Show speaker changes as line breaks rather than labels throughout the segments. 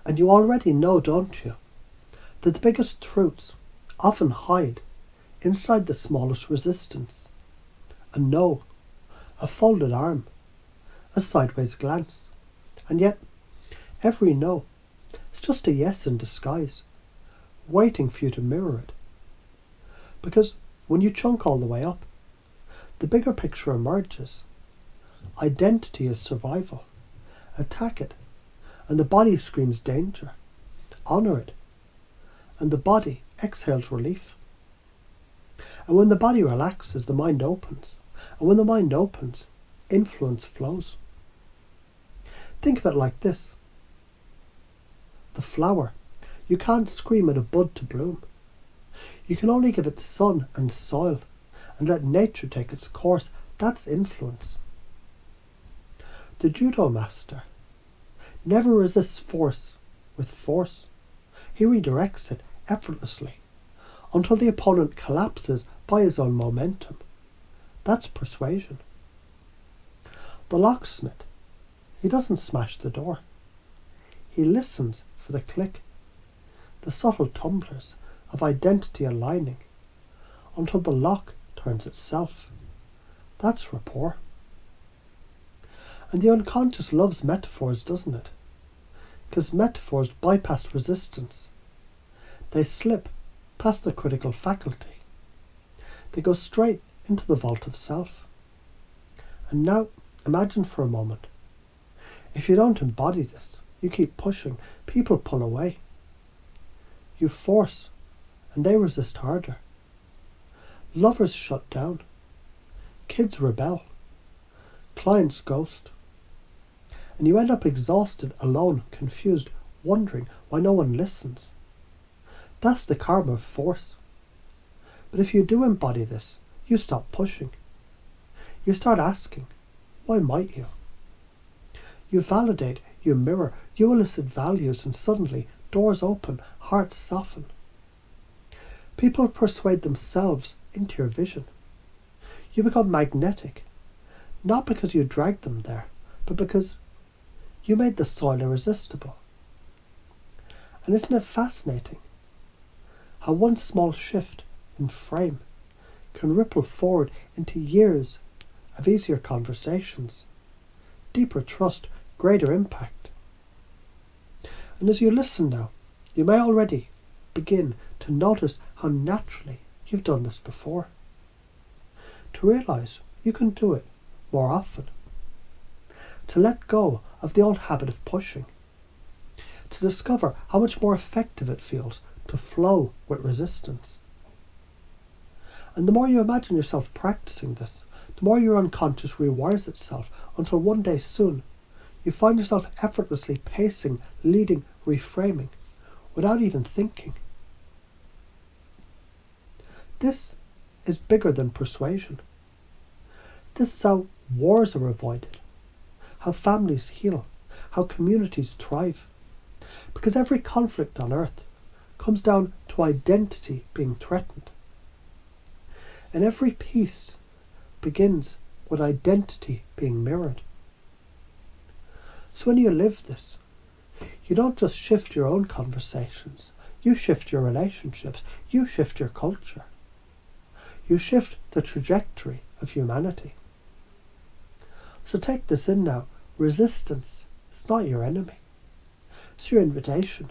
And you already know, don't you, that the biggest truths often hide inside the smallest resistance. A no, a folded arm, a sideways glance. And yet, every no is just a yes in disguise, waiting for you to mirror it. Because when you chunk all the way up, the bigger picture emerges. Identity is survival. Attack it, and the body screams danger. Honour it, and the body exhales relief. And when the body relaxes, the mind opens. And when the mind opens, influence flows. Think of it like this. The flower. You can't scream at a bud to bloom. You can only give it sun and soil and let nature take its course. That's influence. The judo master never resists force with force. He redirects it effortlessly until the opponent collapses by his own momentum. That's persuasion. The locksmith, he doesn't smash the door. He listens for the click, the subtle tumblers of identity aligning until the lock turns itself. That's rapport. And the unconscious loves metaphors, doesn't it? Because metaphors bypass resistance. They slip past the critical faculty. They go straight into the vault of self. And now, imagine for a moment. If you don't embody this, you keep pushing, people pull away. You force, and they resist harder. Lovers shut down. Kids rebel. Clients ghost. And you end up exhausted, alone, confused, wondering why no one listens. That's the karma of force. But if you do embody this, you stop pushing. You start asking, why might you? You validate, you mirror, you elicit values, and suddenly doors open, hearts soften. People persuade themselves into your vision. You become magnetic, not because you dragged them there, but because you made the soil irresistible. And isn't it fascinating how one small shift in frame can ripple forward into years of easier conversations, deeper trust, greater impact? And as you listen now, you may already begin to notice how naturally you've done this before. To realise you can do it more often. To let go of the old habit of pushing. To discover how much more effective it feels to flow with resistance. And the more you imagine yourself practicing this, the more your unconscious rewires itself until one day soon you find yourself effortlessly pacing, leading, reframing, without even thinking. This is bigger than persuasion. This is how wars are avoided, how families heal, how communities thrive. Because every conflict on earth comes down to identity being threatened. And every peace begins with identity being mirrored. So when you live this, you don't just shift your own conversations, you shift your relationships, you shift your culture. You shift the trajectory of humanity. So take this in now. Resistance is not your enemy. It's your invitation.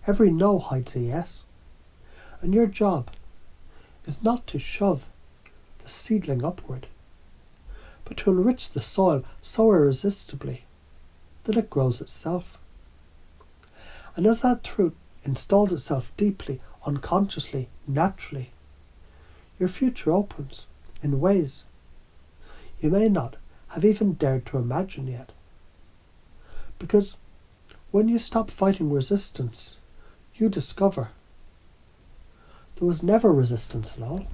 Every no hides a yes. And your job is not to shove the seedling upward, but to enrich the soil so irresistibly that it grows itself. And as that truth installs itself deeply, unconsciously, naturally, your future opens in ways you may not have even dared to imagine yet. Because when you stop fighting resistance, you discover there was never resistance at all.